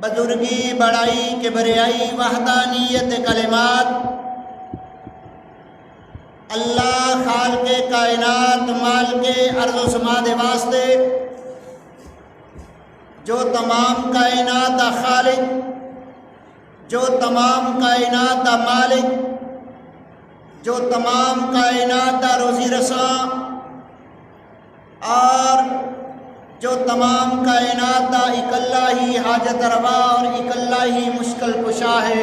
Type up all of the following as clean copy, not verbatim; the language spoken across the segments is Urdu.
بزرگی بڑائی کبریائی وحدانیت کلمات اللہ خالق کائنات مالک ارض و سما دے واسطے جو تمام کائنات دا خالق، جو تمام کائنات دا مالک، جو تمام کائنات دا روزی رساں اور جو تمام کائنات دا اکلا ہی حاجت روا اور اکلا ہی مشکل کشا ہے۔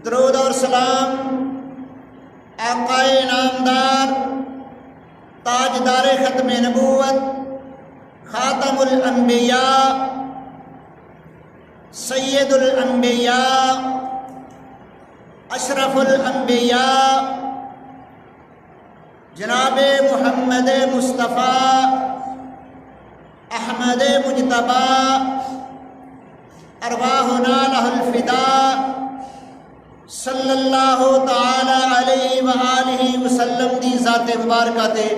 درود اور سلام آقائے نامدار تاجدار ختم نبوت خاتم الانبیاء سید الانبیاء اشرف الانبیاء جناب محمد مصطفیٰ احمد مجتبیٰ ارواحنا لہ الفداء صلی اللہ تعالی علیہ وآلہ وسلم دی ذات مبارکہ تے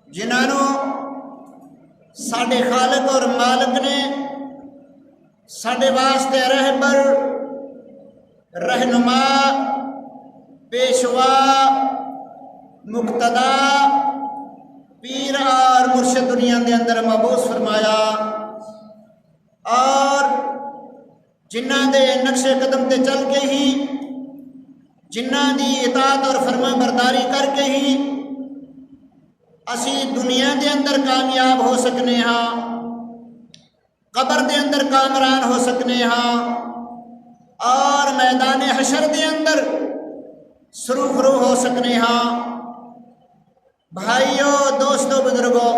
جنہوں ساڈے خالق اور مالک نے ساڈے واسطے رہبر، رہنما، پیشوا، مقتدا، پیر اور مرشد دنیا دے اندر مبعوث فرمایا اور جنہاں دے نقش قدم تے چل کے ہی، جنہاں دی اطاعت اور فرما برداری کر کے ہی اسی دنیا دے اندر کامیاب ہو سکنے ہاں، قبر دے اندر کامران ہو سکنے ہاں اور میدان حشر دے اندر سرخرو ہو سکنے ہاں۔ بھائیوں، دوستوں، بزرگوں،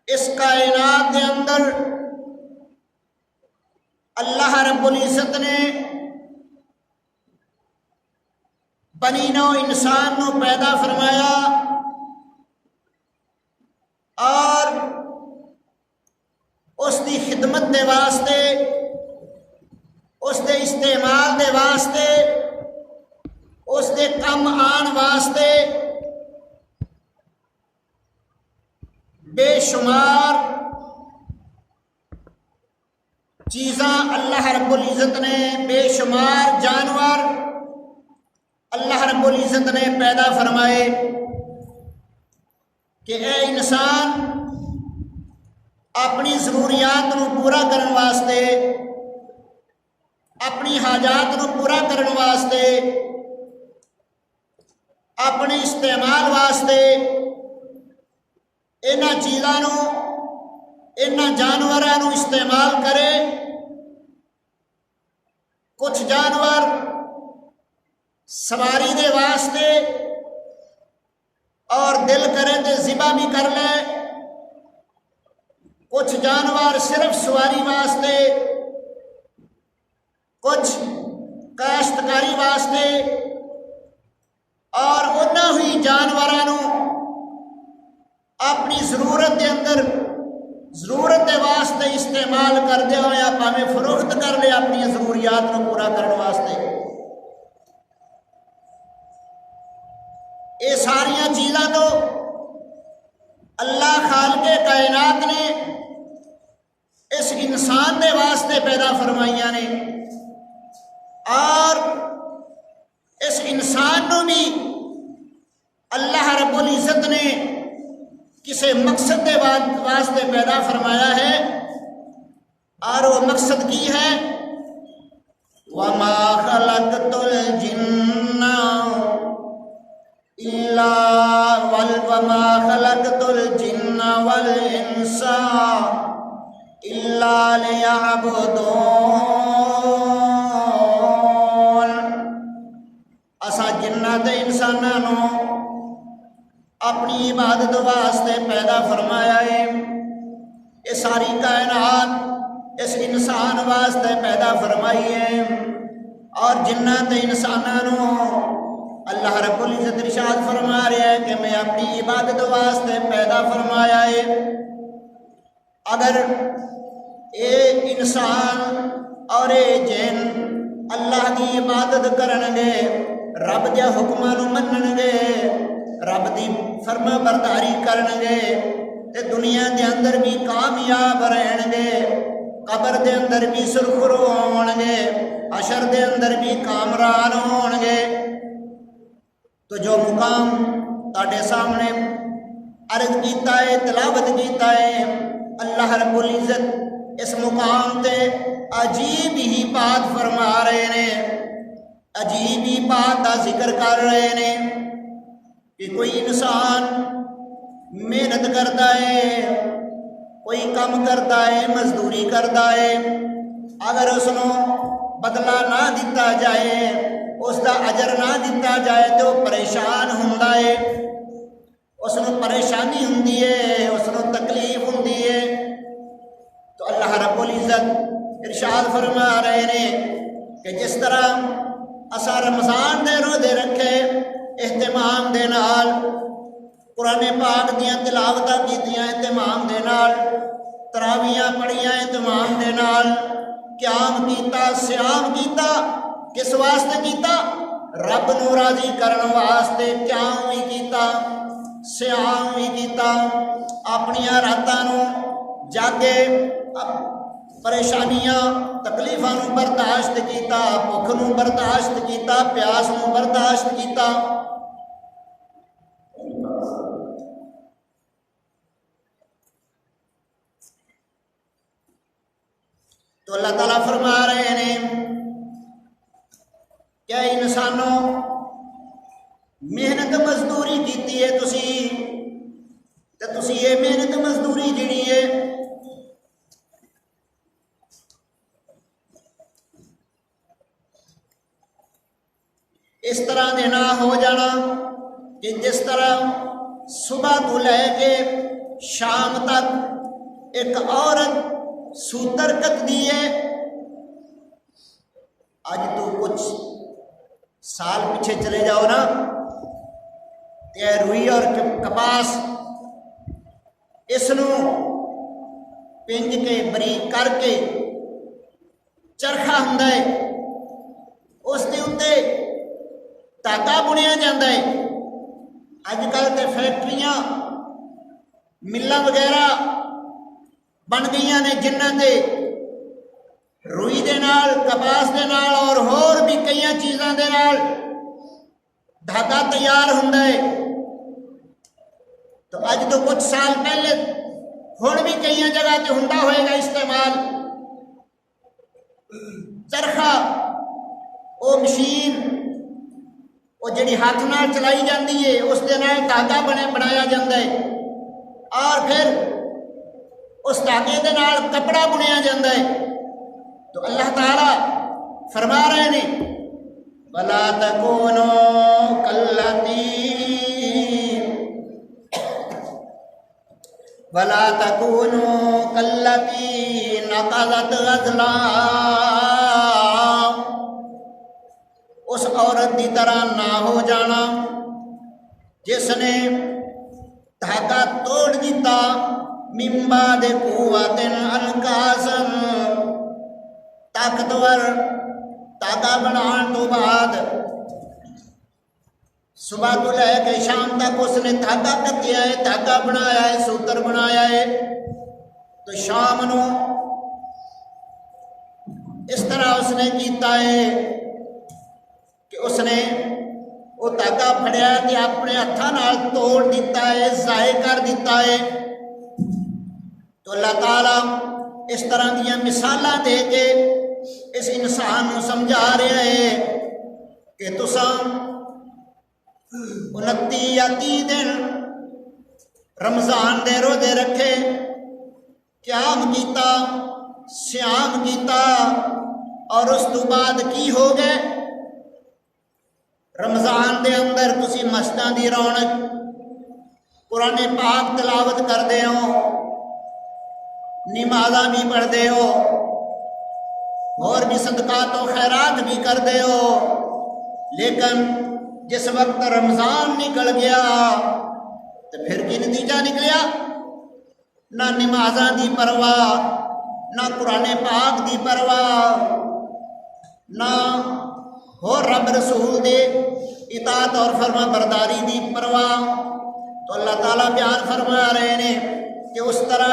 اس کائنات کے اندر اللہ رب العزت نے بنی نو انسان نو پیدا فرمایا اور اس دی خدمت دے واسطے، اس دے استعمال دے واسطے، اس دے کم آن واسطے بے شمار چیزاں اللہ رب العزت نے، بے شمار جانور اللہ رب العزت نے پیدا فرمائے کہ اے انسان اپنی ضروریات نو پورا کرن واسطے، اپنی حاجات نو پورا کرن واسطے، اپنے استعمال واسطے انہاں چیزاں نو، انہاں جانوراں نو استعمال کرے۔ کچھ جانور سواری دے واسطے اور دل کرے تے ذبح بھی کر لے، کچھ جانور صرف سواری واسطے، کچھ کاشتکاری واسطے اور انہاں ہی جانوراں نو اپنی ضرورت دے اندر، ضرورت دے واسطے استعمال کر دے یا پاویں فروخت کر لے اپنی ضروریات نو پورا کرنے واسطے۔ یہ ساریاں چیزاں تو اللہ خالق کائنات نے اس انسان دے واسطے پیدا فرمائیاں نے اور اس انسان نو بھی اللہ رب العزت نے کسی مقصد دے واسطے پیدا فرمایا ہے اور وہ مقصد کی ہے وَمَا خَلَقْتُ الْجِنَّ وَمَا خَلَقْتُ الْجِنَّ وَالْإِنسَ إِلَّا لِيَعْبُدُونَ۔ اسا جنات انساناں نو اپنی عبادت واسطے پیدا فرمایا ہے۔ یہ ساری کائنات اس انسان واسطے پیدا فرمائی ہے اور جنات انساناں نو اللہ رب العزت ارشاد فرما رہا ہے کہ میں اپنی عبادت واسطے پیدا فرمایا ہے۔ اگر ایک انسان اور ایک جن اللہ کی عبادت کرن گے، رب دے حکماں نوں منن گے، رب دی فرما برداری کرن گے تے دنیا دے اندر بھی کامیاب رہن گے، قبر دے اندر بھی سرخرو ہون گے، حشر دے اندر بھی کامران ہون گے۔ تو جو مقام تاڈے سامنے عرض کیتا ہے، تلاوت کیتا ہے، اللہ رب العزت اس مقام تے عجیب ہی بات فرما رہے نے، عجیب ہی بات کا ذکر کر رہے نے کہ کوئی انسان محنت کرتا ہے، کوئی کام کرتا ہے، مزدوری کرتا ہے، اگر اس کو بدلہ نہ دیتا جائے، اس کا اجر نہ دیتا جائے تو پریشان ہوتا ہے، اس کو پریشانی ہوتی ہے، اس کو تکلیف ہوتی ہے۔ تو اللہ رب العزت ارشاد فرما رہے ہیں کہ جس طرح اسا رمضان دے روزے رکھے اہتمام دے نال، قرآن پاک دیاں تلاوتاں کیتیاں اہتمام دے نال، تراویاں پڑھیاں اہتمام دے نال، قیام کیتا، سیام کیتا، کس واسطے کیتا؟ رب نو راضی کرن واسطے قیام بھی کیتا، سیام بھی کیتا، اپنیاں راتاں نو جاگے پریشانیاں تکلیفاں نو برداشت کیتا، بھوک نو برداشت کیتا، پیاس نو برداشت کیتا۔ تو اللہ تعالیٰ فرما رہے ہیں کیا انسانوں محنت مزدوری کیتی ہے تسی یہ محنت مزدوری جڑی ہے اس طرح دے نہ ہو جانا کہ جس طرح صبح تو لے کے شام تک ایک عورت سوتر کت دیے، آج تو کچھ سال پیچھے چلے جاؤ نا، یہ روئی اور کپاس اس نو پنج کے بریک کر کے چرخا ہوندا ہے، اس دے اُتے دھاگا بنیا جاتا ہے۔ اج کل تے فیکٹریاں ملاں وغیرہ بن گئی نے جنہاں تے روئی دے نال، کپاس دے نال اور ہور بھی کئی چیزاں دے نال دھاگا تیار ہوندا ہے۔ تو اج تو کچھ سال پہلے ہن بھی کئی جگہ تے ہوندا ہوئے گا استعمال چرخا، وہ مشین وہ جڑی ہاتھ نال چلائی جاتی ہے، اس دے نال دھاگا بنایا جاتا ہے اور پھر اس دھاگے دے نال کپڑا بنیا جاتا ہے۔ تو اللہ تعالیٰ فرما رہے ہیں وَلَا تَكُونُوا كَالَّتِي نَقَضَتْ غَزْلَهَا، اس عورت کی طرح نہ ہو جانا جس نے دھاگا توڑ دیتا، من بعد قوت انکاسا، طاقتور دھاگا بنان تو بعد صبح تو لے کے شام تک اس نے دھاگا کتیا ہے، دھاگا بنایا ہے، سوتر بنایا ہے، تو شام نو اس طرح اس نے کیتا ہے کہ اس نے وہ دھاگا پھڑیا کہ اپنے ہاتھاں نال توڑ دیتا ہے، ضائع کر دیتا ہے۔ تو اللہ تعالیٰ اس طرح دیا مثالاں دے کے اس انسان کو سمجھا رہا ہے کہ تساں 29 یا 30 دن رمضان دے روزے رکھے، قیام کیتا، سیام کیتا، اور اس تو بعد کی ہو گئے؟ رمضان دے اندر تسی مسجداں دی رونق، قرآن پاک تلاوت کردے ہو، نمازاں بھی پڑھتے ہو، اور بھی صدقات و خیرات بھی کرتے ہو، لیکن جس وقت رمضان نکل گیا تو پھر کی نتیجہ نکلیا؟ نہ نمازاں دی پرواہ، نہ قرآن پاک دی پرواہ، نہ ہو رب رسول دے اطاعت اور فرما برداری دی پرواہ، تو اللہ تعالیٰ بیان فرما رہے ہیں کہ اس طرح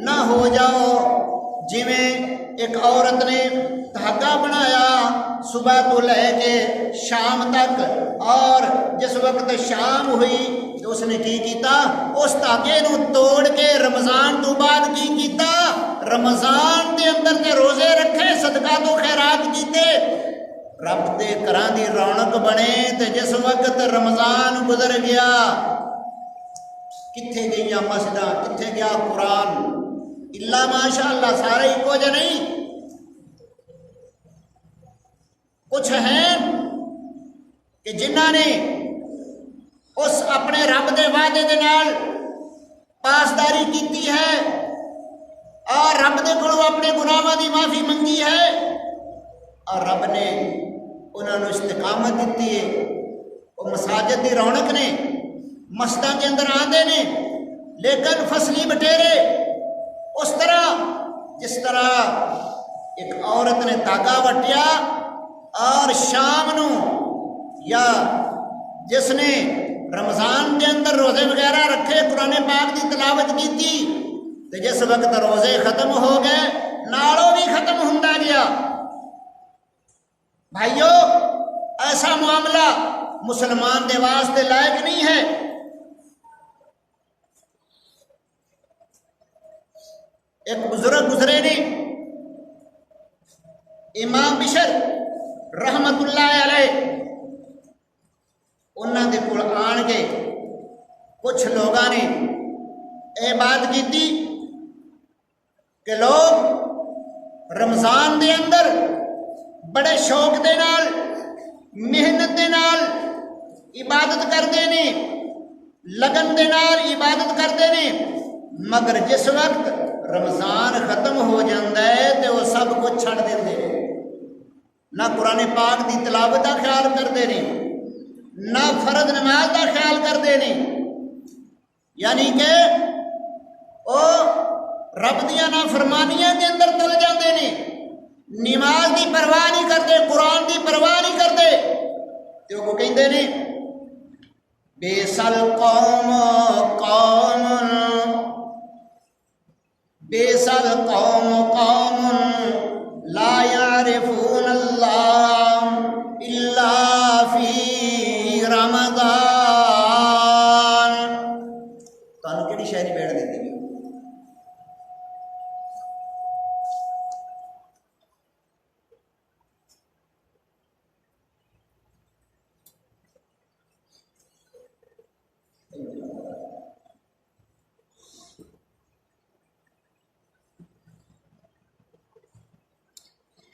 نہ ہو جاؤ جویں ایک عورت نے دھاگا بنایا صبح تو لے کے شام تک، اور جس وقت شام ہوئی تو اس نے کی کیتا، اس دھاگے نو توڑ کے رمضان تو بعد کی کیتا، رمضان دے اندر تے روزے رکھے، صدقہ تو خیرات کیتے، رب دے گھراں دی رونق بنے۔ تے جس وقت رمضان گزر گیا، کتھے گئیاں مسجداں، کتھے گیا قرآن؟ اللہ ماشاء اللہ سارے ایک وجہ نہیں، کچھ ہیں کہ جنہاں نے اس اپنے رب دے وعدے دے نال پاسداری کیتی ہے اور رب دے کولوں اپنے گناہاں دی معافی منگی ہے، اور رب نے انہوں نے استقامت دیتی ہے، وہ مساجد دی رونق نے، مسجداں کے اندر آندے نے، لیکن فصلی بٹیرے اس طرح جس طرح ایک عورت نے دھاگا وٹیا اور شام نو، یا جس نے رمضان کے اندر روزے وغیرہ رکھے، قرآن پاک کی تلاوت کی تھی، تو جس وقت روزے ختم ہو گئے نالوں بھی ختم ہوندا گیا۔ بھائیو، ایسا معاملہ مسلمان دے واسطے لائق نہیں ہے۔ ایک بزرگ گزرے نے، امام بشر رحمت اللہ علیہ، انہوں دے کول آن کے کچھ لوگاں نے اے بات کی تھی کہ لوگ رمضان دے اندر بڑے شوق دے نال، محنت دے نال عبادت کرتے ہیں، لگن دے نال عبادت کرتے ہیں، مگر جس وقت رمضان ختم ہو جاتا ہے تو وہ سب کچھ چھڑ دیتے ہیں، نہ قرآن پاک دی تلاوت کا خیال کرتے ہیں، نہ فرض نماز کا خیال کرتے ہیں، یعنی کہ وہ رب دیاں نافرمانیاں کے اندر تل جاتے ہیں، نماز دی پرواہ نہیں کرتے، قرآن دی پرواہ نہیں کرتے، تو وہ کہتے ہیں بیسل قوم قوم، بیسل قوم قوم لا يعرفون اللہ الا فی رمضان۔ تانوں کیڑی شاعری بیٹھ دیتی ہے؟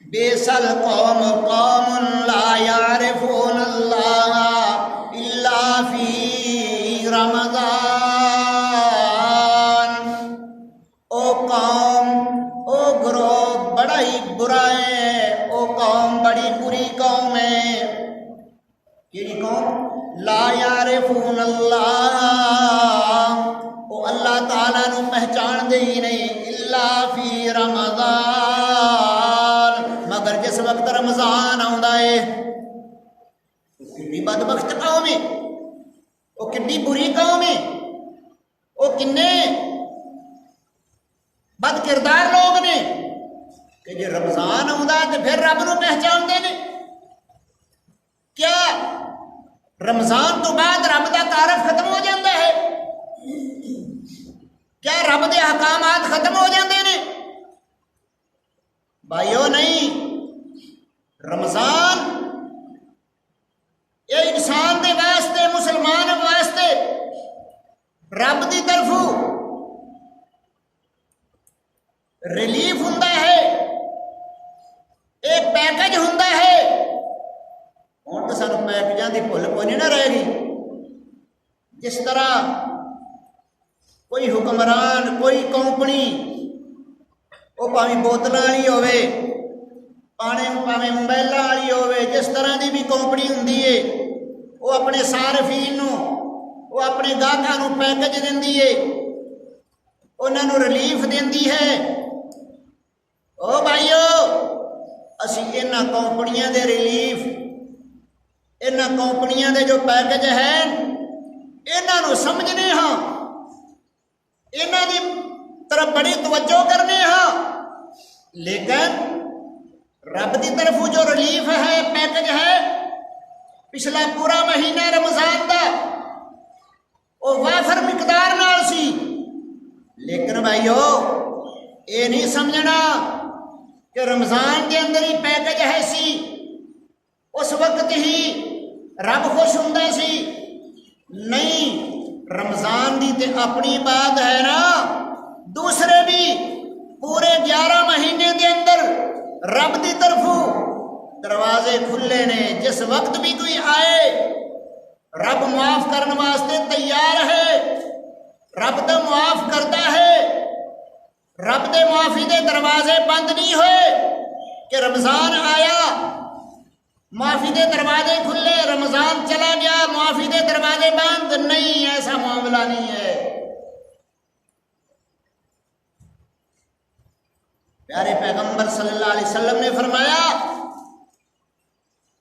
بیسل قوم قوم لا يعرفون اللہ الا فی رمضان۔ او قوم، او گروہ بڑا ہی برا ہے، او قوم بڑی بری قوم ہے۔ کیڑی قوم؟ لا يعرفون اللہ، او اللہ تعالیٰ نو پہچان دے ہی نہیں، الا فی رمضان، مگر جس وقت رمضان آندا ہے۔ وہ کتنی بدبخت قوم ہے، وہ کتنی بری قوم ہے، وہ کنے بد کردار لوگ نے کہ جی رمضان آندا تو پھر رب نو پہچان دے نے۔ کیا رمضان تو بعد رب دا تعارف ختم ہو جاتا ہے؟ کیا رب دے احکامات ختم ہو جاتے ہیں؟ بھائیو نہیں، رمضان یہ انسان دے واسطے، مسلمان واسطے رب دی طرفوں ریلیف ہوندا ہے، ایک پیکج ہوندا ہے۔ ہوں تو سانو پیکجاں دی بھل کوئی نہیں نہ رہے گی۔ جس طرح کوئی حکمران، کوئی کمپنی، وہ پاویں بوتلاں والی ہوے، پاویں موبائلاں والی ہوے، جس طرح دی بھی کمپنی ہوندی ہے، وہ اپنے صارفین نو، وہ اپنے گاہکاں نو پیکج دیندی ہے، انہاں نو ریلیف دیندی ہے۔ او بھائیو، اسی انہاں کمپنیاں دے ریلیف ਇਹਨਾਂ ਕੰਪਨੀਆਂ ਦੇ ਜੋ ਪੈਕੇਜ ਹਨ ਇਹਨਾਂ ਨੂੰ ਸਮਝਨੇ ਹਾਂ, ਇਹਨਾਂ ਦੀ ਤਰਫ ਬੜੀ ਤਵੱਜੋ ਕਰਨੇ ਹਾਂ, ਲੇਕਿਨ ਰੱਬ ਦੀ ਤਰਫੋਂ ਜੋ ਰਿਲੀਫ ਹੈ ਪੈਕੇਜ ਹੈ ਪਿਛਲਾ ਪੂਰਾ ਮਹੀਨਾ ਰਮਜ਼ਾਨ ਦਾ ਉਹ ਵਾਫਰ ਮਿਕਦਾਰ ਨਾਲ ਸੀ। ਲੇਕਿਨ ਭਾਈਓ ਇਹ ਨਹੀਂ ਸਮਝਣਾ کہ رمضان کے اندر ہی پیکج ہے سی، اس وقت ہی رب خوش ہوندا سی، نہیں، رمضان دی تے اپنی بات ہے نا، دوسرے بھی پورے 11 مہینے دے اندر رب دی طرفوں دروازے کھلے نے، جس وقت بھی کوئی آئے رب معاف کرنے واسطے تیار ہے، رب تو معاف کرتا ہے، رب دے معافی دے دروازے بند نہیں ہوئے کہ رمضان آیا معافی دے دروازے کھلے، رمضان چلا گیا معافی دے دروازے بند، نہیں، ایسا معاملہ نہیں ہے۔ پیارے پیغمبر صلی اللہ علیہ وسلم نے فرمایا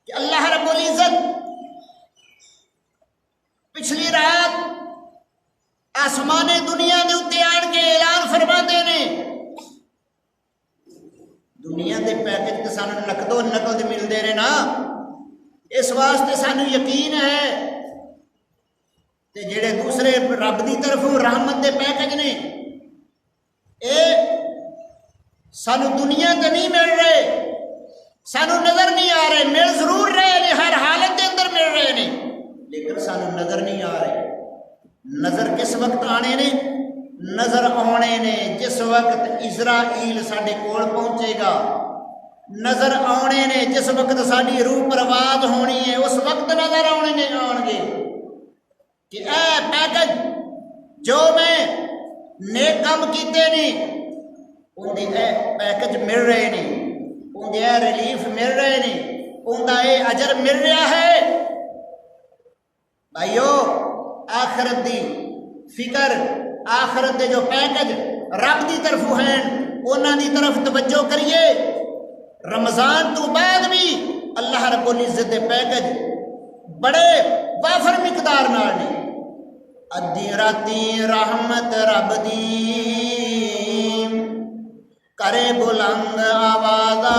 کہ اللہ رب العزت پچھلی رات آسمان دنیا دے اتے آن کے اعلان فرما دینے، دنیا دے پیکج تے سانو نقد و نقد ملتے رہے نا، اس واسطے سانو یقین ہے تے جڑے دوسرے رب دی طرف رحمت دے پیکج نے اے سانو دنیا تے نہیں مل رہے، سانو نظر نہیں آ رہے، مل ضرور رہے نے، ہر حالت دے اندر مل رہے نے، لیکن سانو نظر نہیں آ رہے۔ نظر کس وقت آنے نے؟ نظر آنے نے جس وقت اسرائیل ساڈے کول پہنچے گا، نظر آنے نے جس وقت ساڈی روح پرواز ہونی ہے، اس وقت نظر آنے نے آن گے کہ اے پیکج جو میں نیک کام کیتے نے اندے اے پیکج مل رہے نے، اندے اے ریلیف مل رہے نے، اندہ اے اجر مل رہا ہے۔ بھائیو آخرت دی فکر، آخرت دے جو پیکج رب دی طرف ہیں انہاں دی طرف توجہ کریے۔ رمضان تو بعد بھی اللہ رب العزت دے پیکج بڑے وافر مقدار نال نے۔ ادھی راتی رحمت رب دی کرے بلند آوازاں،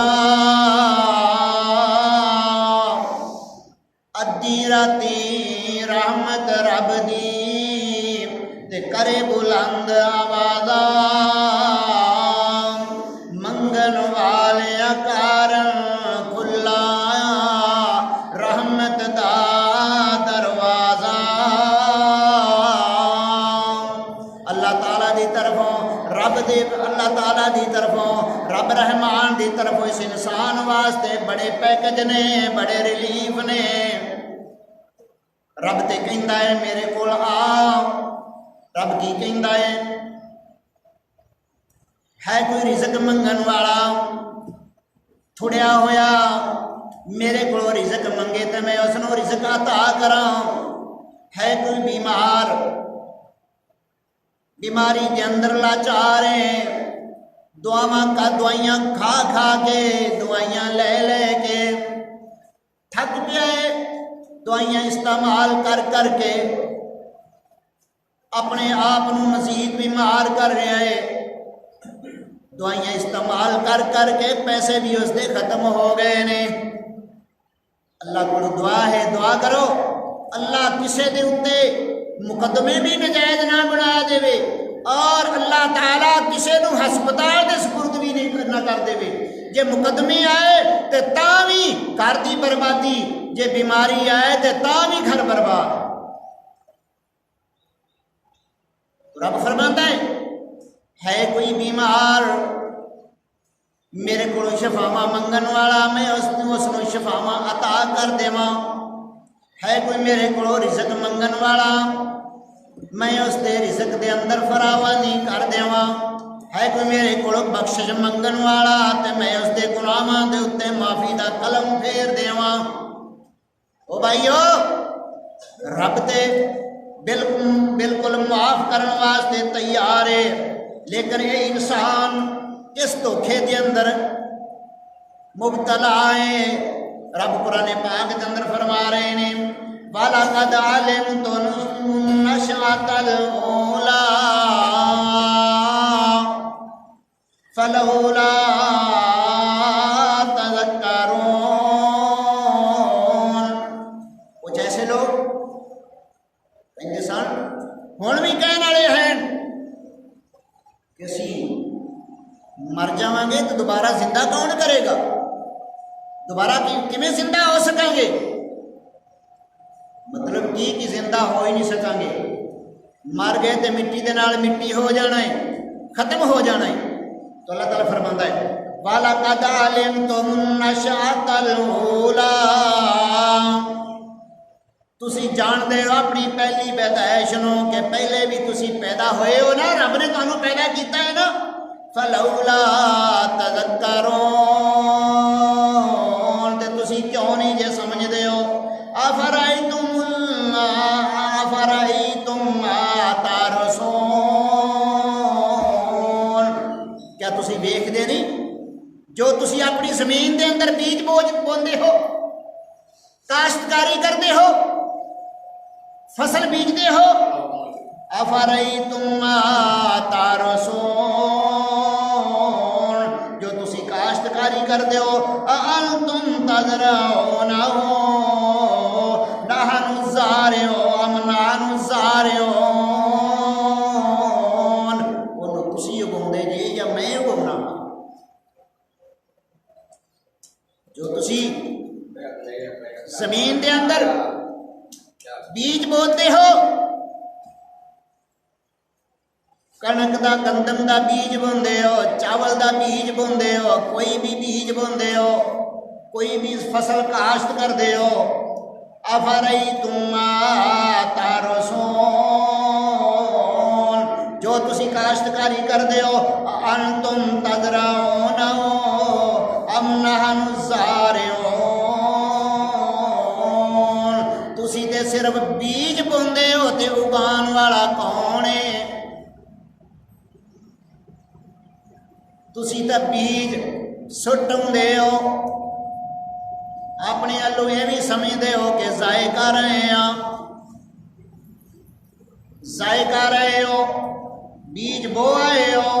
ادھی راتی رحمت رب دی تے کرے بلند آوازاں، منگن والیاں کارن کھلا رحمت دا دروازہ۔ اللہ تعالیٰ دی طرفوں رب دے، اللہ تعالیٰ دی طرفوں رب رحمان دی طرفوں اس انسان واسطے بڑے پیکج نے، بڑے ریلیف نے۔ رب تے کہندا ہے میرے کول آ، رب کی کہندا ہے کوئی رزق منگن والا تھوڑیا ہویا میرے کو رزق منگے تے میں اس نو رزق عطا کراں، ہے کوئی بیمار بیماری کے اندر لاچار ہے، دوائیاں کھا کھا کے دوائیاں لے لے کے تھک گیا ہے، دوائیاں استعمال کر کر کے اپنے آپ مزید بیمار کر رہا ہے، دوائیاں استعمال کر کر کے پیسے بھی اس دے ختم ہو گئے نے۔ اللہ کو دعا ہے، دعا کرو اللہ کسے دے اتے مقدمے بھی نجائز نہ بنا دے، اور اللہ تعالیٰ کسے نو ہسپتال دے سپرد بھی نہ کر دے، جے مقدمے آئے تے تاں بھی گھر دی بربادی، جے بیماری آئے تے تاں بھی گھر برباد۔ رب فرماتا ہے کوئی بیمار میرے کو شفاواں منگن والا میں اس نو شفاواں عطا کر دیواں، ہے کوئی میرے کو رزق منگن والا میں اس دے رزق دے اندر فراوانی کر دیواں، ہے کوئی میرے کو بخشش منگن والا تے میں اس دے گناہاں دے اتے معافی دا قلم پھیر دیواں۔ او بھائیو رب تے بالکل معاف کرن واسطے تیار ہے، لیکن یہ انسان اس دھوکھے دے اندر مبتلا ہے رب قرآن پاک کے اندر فرما رہے ہیں وَلَقَدْ عَلِمْتُمُ النَّشْأَةَ الْأُولَىٰ فَلَوْلَا تَذَكَّرُونَ۔ کچھ ایسے لوگ انسان ہون بھی کہنے والے ہیں کہ اسی مر جاواں گے تو دوبارہ زندہ کون کرے گا، دوبارہ کیویں زندہ ہو سکیں گے؟ مطلب کہ زندہ ہو ہی نہیں سکیں گے، مر گئے تو مٹی دے نال مٹی ہو جانا ہے، ختم ہو جانا ہے۔ تو اللہ تعالیٰ فرماتا ہے وَلَقَدْ عَلِمْتُمُ النَّشْأَةَ الْأُولَىٰ، تسی جان دے ہو اپنی پہلی پیدائش نو کہ پہلے بھی تسی پیدا ہوئے ہو نا، رب نے تانوں پیدا کیتا ہے نا۔ فَلَوْلَا تَذَكَّرُونَ، تے تسی کیوں نہیں جے سمجھ دے ہو؟ أَفَرَأَيْتُمْ مَا تَحْرُثُونَ، کیا تسی ویکھ دے نہیں جو تسی اپنی زمین دے اندر بیج بوندے ہو، کاشتکاری کردے ہو، فصل بیجتے ہو؟ أَفَرَأَيْتُمْ مَا تَحْرُثُونَ، جو تسی کاشتکاری کردے ہو، أَأَنْتُمْ تَزْرَعُونَهُ نَحْنُ الزَّارِعُونَ أَمْ نَحْنُ الزَّارِعُونَ، انہوں تسی اگاؤندے جے یا میں اگاؤنا؟ جو تسی زمین دے اندر بیج بوتے ہو، کنک دا گندم دا بیج بوندے ہو، چاول دا بیج بوندے ہو، کوئی بھی بیج بوندے ہو، کوئی بھی فصل کاشت کر دے ہو، أَفَرَأَيْتُمْ مَا تَحْرُثُونَ، جو تسی کاشتکاری کر دے ہو، أَأَنْتُمْ تَزْرَعُونَهُ أَمْ نَحْنُ الزَّارِعُونَ، تسی تے صرف بیج بوندے ہو تے اگان والا کون ہے؟ تسی تے بیج سٹندے ہو، اپنے الو یہ بھی سمجھتے ہو کہ ضائع کر رہے ہیں، ضائع کر رہے ہو، بیج بو آئے ہو۔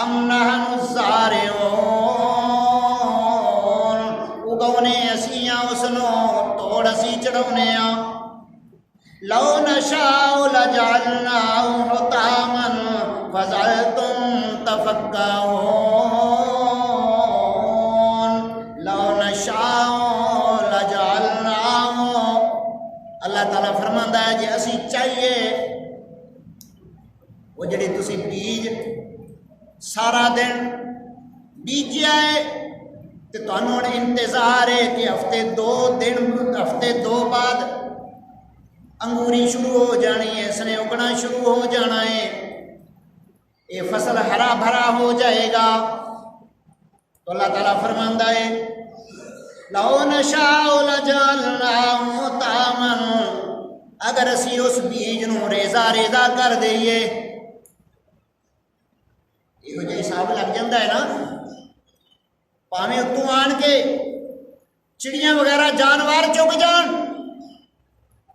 أَمْ نَحْنُ الزَّارِعُونَ، اگونے اسیاں اسنو توڑ اسی چڑھونے ہاں۔ لَوْ نَشَاءُ لَجَعَلْنَاهُ حُطَامًا فَظَلْتُمْ تَفَكَّهُونَ، لَوْ نَشَاءُ لَجَعَلْنَاهُ، اللہ تعالیٰ فرماندا ہے جی اسی چاہیے وہ جڑی تسی بیج سارا دن بیجیا ہے تو تانوں انتظار ہے کہ ہفتے دو بعد انگوری شروع ہو جانی ہے، اس نے اگنا شروع ہو جانا ہے، یہ فصل ہرا بھرا ہو جائے گا۔ تو اللہ تعالیٰ فرماندا ہے لَوْ نَشَاءُ لَجَعَلْنَاهُ حُطَامًا، اگر اسی اس بیج نو ریزا ریزا کر دئیے، یہ جو حساب لگ جاتا ہے نا، پاویں اتوں آن کے چڑیاں وغیرہ جانور چک جان،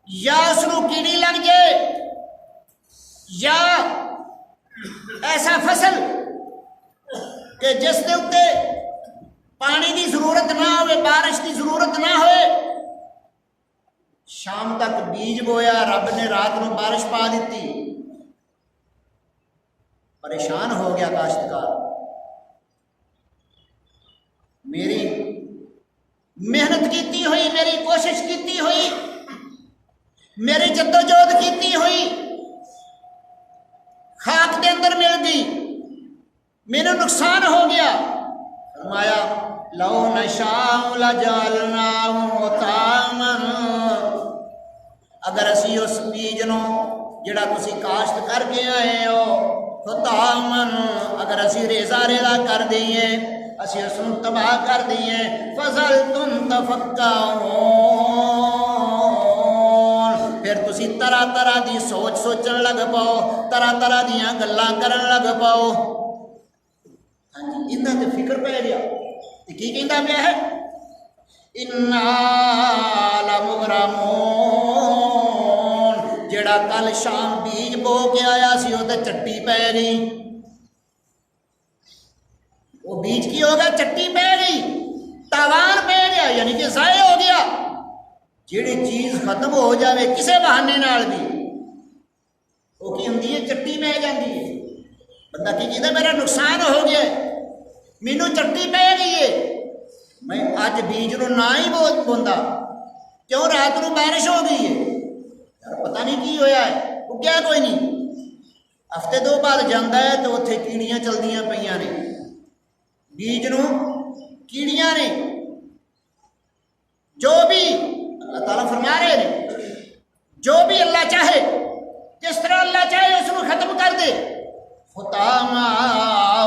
یا اس نو کیڑی لگ جائے، یا ایسا فصل کہ جس دے اتے پانی دی ضرورت نہ ہوئے، بارش دی ضرورت نہ ہوئے، شام تک بیج بویا، رب نے رات نو بارش پا دیتی، پریشان ہو گیا کاشتکار، میری محنت کیتی ہوئی، میری کوشش کیتی ہوئی، میری جدوجہد کیتی ہوئی خاک دے اندر مل گئی، میرا نقصان ہو گیا۔ فرمایا لَوْ نَشَاءُ لَجَعَلْنَاهُ حُطَامًا، اگر اسی اس بیج نو جڑا تسی کاشت کر کے آئے ہو، حُطَامًا، اگر اسی ریزا ریزا کر دئیے، اسی اس نو تباہ کر دئیے، فَظَلْتُمْ تَفَكَّرُونَ، پھر تسی طرح طرح دی سوچ سوچن لگ پاؤ، طرح طرح دیاں گلاں کرن لگ پاؤ۔ ہاں جی، انہاں تے فکر پہ گیا، تے کی کہندا پیا ہے انا لمغرمون، جڑا کل شام بیج بو کے آیا سی وہ تے چٹی پی گئی، وہ بیج کی ہوگا چٹی پی گئی، تاوان پہ گیا، یعنی کہ ضائع ہو گیا۔ جیڑی چیز ختم ہو جاوے کسے بہانے نال بھی وہ کی ہوندی ہے، چٹی پہ جاندی ہے۔ بندہ کی کہتا میرا نقصان ہو گیا ہے، مینوں چٹی پہ گئی ہے، میں اج بیج نو نہ ہی بوندا، کیوں رات نو بارش ہو گئی ہے، یار پتہ نہیں کی ہویا ہے، وہ کیا کوئی نہیں، ہفتے دو بعد جانا ہے تو اتنے کیڑیاں چلدیاں پئیاں نے، بیج نو کیڑیاں نے، جو بھی اللہ تعالیٰ فرما رہے ہیں جو بھی اللہ چاہے جس طرح اللہ چاہے اس کو ختم کر دے، خطامہ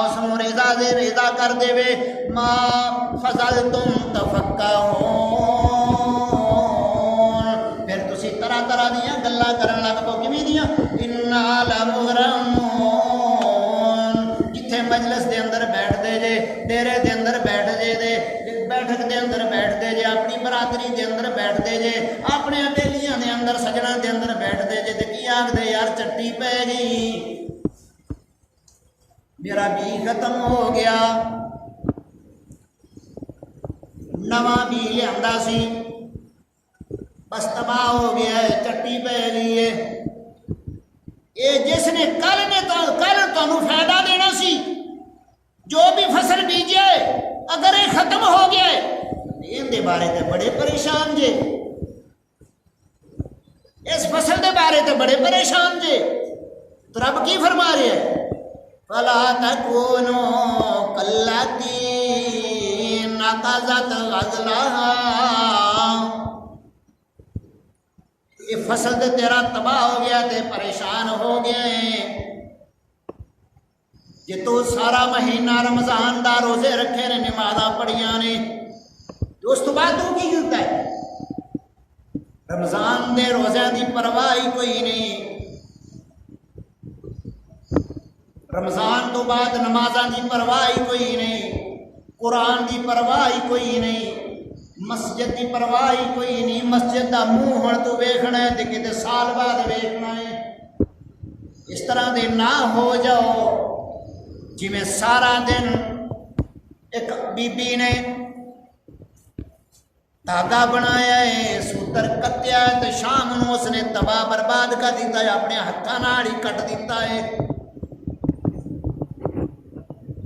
اس کو رضا کر دے وے، ما فضلتم تفکہون، پھر تسی طرح طرح دیاں گلاں کرن لگ پو، کیویں دیاں، انا لمغرمون، جتھے مجلس دے اندر بیٹھ دے جے، ڈیرے دے اندر بیٹھ جے دے، بیٹھک دے اندر بیٹھ دے جے، اپنی برادری دے اندر بیٹھ دے جے، اپنے بیلیاں دے اندر سجنا دے اندر بیٹھ دے جے، تے کی آکھ دے یار چٹی پے گئی، میرا بی ختم ہو گیا، نواں بی لیا سی بس تباہ ہو گیا ہے، چٹی پی گئی ہے۔ یہ جس نے کل تمہیں فائدہ دینا سی، جو بھی فصل بیجے اگر یہ ختم ہو گیا ہے ان دے بارے تے بڑے پریشان جے، اس فصل دے بارے تے بڑے پریشان جے، تو رب کی فرما رہے ہیں، فَلَا تَكُونُوا كَالَّتِي نَقَضَتْ غَزْلَهَا، یہ فصل تے تیرا تباہ ہو گیا تے پریشان ہو گئے، جے تو سارا مہینہ رمضان دا روزے رکھے نے، نمازاں پڑھیاں نے، تو اس تو بعد تو کی ہوتا ہے، رمضان دے روزے دی پرواہ کوئی نہیں، رمضان تو بعد نمازاں دی پرواہ کوئی نہیں، قرآن دی پرواہ کوئی نہیں، مسجد دی پرواہ کوئی نہیں، مسجد دا منہ ہن تو ویکھنا ہے تے کتے سال بعد ویکھنا ہے، اس طرح دے نہ ہو جاؤ جی میں سارا دن ایک بی بی نے دھاگا بنایا ہے، سوتر کتیا ہے، تو شام نو اس نے تباہ برباد کر دیتا ہے، اپنے ہتھاں نال ہی کٹ دیتا ہے۔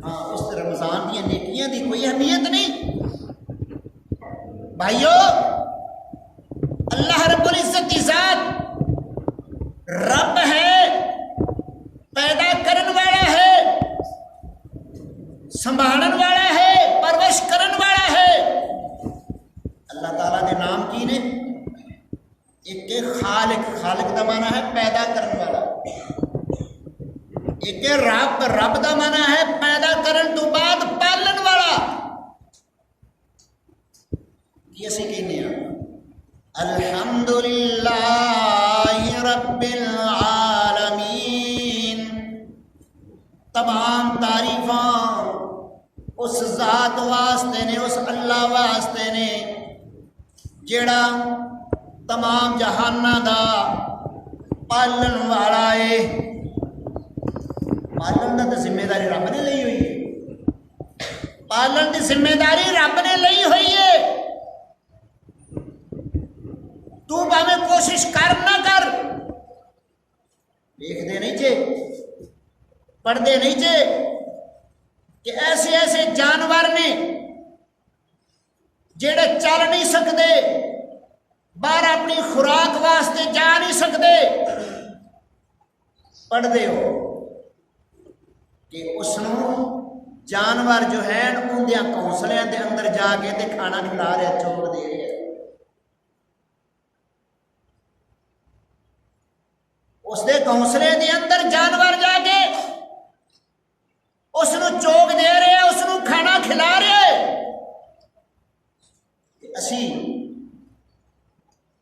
ہاں اس رمضان دی نیکیاں دی کوئی اہمیت نہیں بھائیو، اللہ رب العزت کی ذات رب ہے، پیدا کرن والا ہے، سنبھالن والا ہے، پرورش کرن والا ہے۔ اللہ تعالیٰ کے نام کی نے، ایک خالق، خالق دا معنی ہے پیدا کرن والا، ایک رب، رب دا معنی ہے پیدا کرن تو بعد پالن والا۔ یہ اسی کہنے ہیں الحمدللہ رب العالمین، تمام تعریفاں اس ذات واسطے نے، اس اللہ واسطے نے جیڑا تمام جہاناں دا پالن والا ہے۔ پالن دا تو ذمہ داری رب نے لئی ہوئی ہے، پالن دی ذمہ داری رب نے لئی ہوئی ہے، تو باویں کوشش کر نہ کر، دیکھ دے نہیں جے، پڑھ دے نہیں جے کہ ایسے ایسے جانور نے جڑے چل نہیں سکتے، باہر اپنی خوراک واسطے جا نہیں سکتے، پڑھ دے ہو کہ اس نو جانور جو ہے اندیاں گھونسلیاں دے اندر جا کے تے کھانا کھلا رہے، چوک دے رہے، اس دے گھونسلے دے اندر جانور جا کے اس نو چوک دے رہے، اس نو کھانا کھلا رہے۔ اسی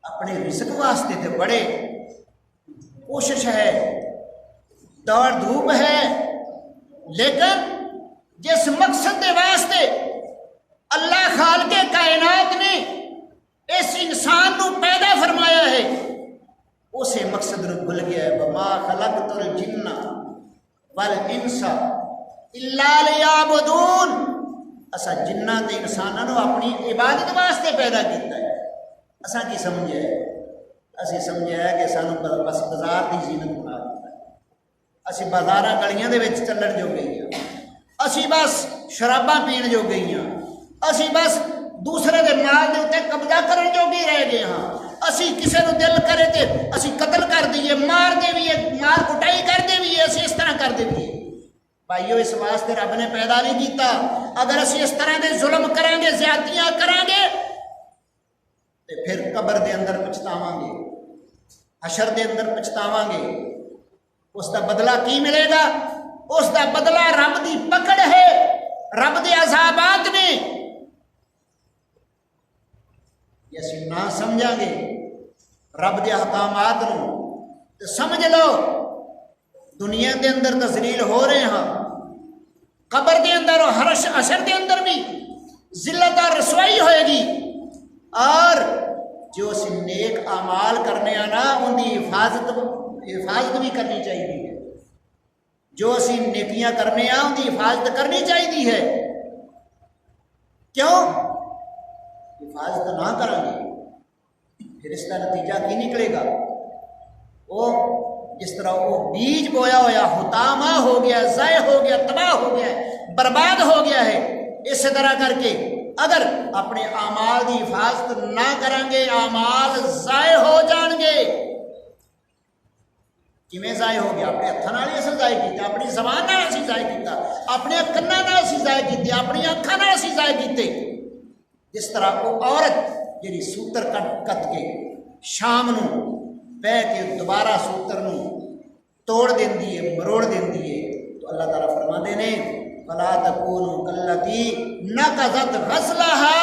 اپنے رزق واسطے تے بڑے کوشش ہے، دوڑ دھوپ ہے، لیکن جس مقصد دے واسطے اللہ خالق کائنات نے اس انسان نو پیدا فرمایا ہے، اسے مقصد نو بھول گیا ہے۔ وما خلقت الجن والانس الا لیعبدون، اسا جنہ تے انساناں نو اپنی عبادت واسطے پیدا کیتا ہے۔ اسا کی سمجھیا ہے؟ اسی سمجھیا ہے کہ سانو بس بازار دی زینت بنا دیتا ہے، اسی بازاراں گلیاں دے وچ چلن جو گئی ہاں، اسی بس شراباں پین جو گئی ہاں، اسی بس دوسرے دے مال دے اوتے قبضہ کرن جوگی رہ گئے ہاں، اسی کسے نو دل کرے تے اسی قتل کر دیئے، مار دے بھی مار کٹائی کر دے بھی، اسی اس طرح کر دے بھی۔ بھائیو اس واسطے رب نے پیدا نہیں کیتا۔ اگر اسی اس طرح دے ظلم کریں گے، زیادتیاں کریں گے، تے پھر قبر دے اندر پچھتاواں گے، حشر دے اندر پچھتاواں گے۔ اس دا بدلہ کی ملے گا؟ اس دا بدلہ رب دی پکڑ ہے، رب دے عذابات نے۔ یہ اسی نہ سمجھاں گے رب دے احکامات نو تو سمجھ لو دنیا دے اندر تذلیل ہو رہے ہاں، قبر دے اندر اور حشر دے اندر بھی ذلت اور رسوائی ہوئے گی۔ اور جو اسی نیک اعمال کرنے آنا ان کی حفاظت بھی کرنی چاہیے، جو اسی نیکیاں کرنے آ ان کی حفاظت کرنی چاہیے ہے۔ کیوں؟ حفاظت نہ کریں گے پھر اس کا نتیجہ کی نکلے گا؟ وہ جس طرح وہ بیج بویا ہوا حطامہ ہو گیا، ضائع ہو گیا، تباہ ہو گیا ہے، برباد ہو گیا ہے۔ اس طرح کر کے اگر اپنے اعمال کی حفاظت نہ کریں گے، اعمال ضائع ہو جان گے۔ کیویں ضائع ہو گیا؟ اپنے ہاتھوں نال اسی ضائع کیتا، اپنی زبان نال اسی ضائع کیتا، اپنے کناں نال اسی ضائع کیتے، اپنی اکھاں نال اسی ضائع کیتے۔ جس طرح وہ عورت جی سوتر کٹ کے شام نو بہ کے دوبارہ سوتر نو توڑ دیندی ہے، مروڑ دیندی ہے، تو اللہ تعالیٰ فرماندے نے فلا تکونوا کاللتی نقضت غزلها،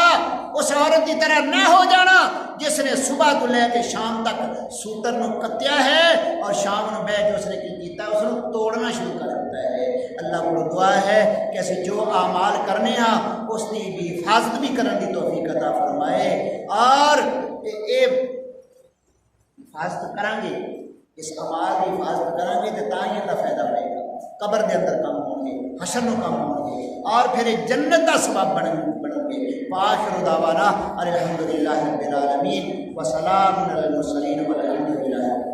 اس عورت کی طرح نہ ہو جانا جس نے صبح تو لے کے شام تک سوتر نو کتیا ہے اور شام نو بہ کے اس نے کی کیتا، اس نے توڑنا شروع کر دیتا ہے۔ اللہ کو دعا ہے کہ اسی جو اعمال کرنے ہاں اس کی بھی حفاظت بھی کرنے کی توفیق عطا فرمائے، اور اے حفاظت کریں گے، اس اعمال کی حفاظت کریں گے تو تاں ہی اللہ فائدہ پائے گا، قبر دے اندر کام ہوں گے، حشر نو کام ہوں گے، اور پھر جنت کا سبب بنیں گے۔ وآخر دعوانا الحمدللہ رب العالمین وسلام علی المرسلین والحمدللہ۔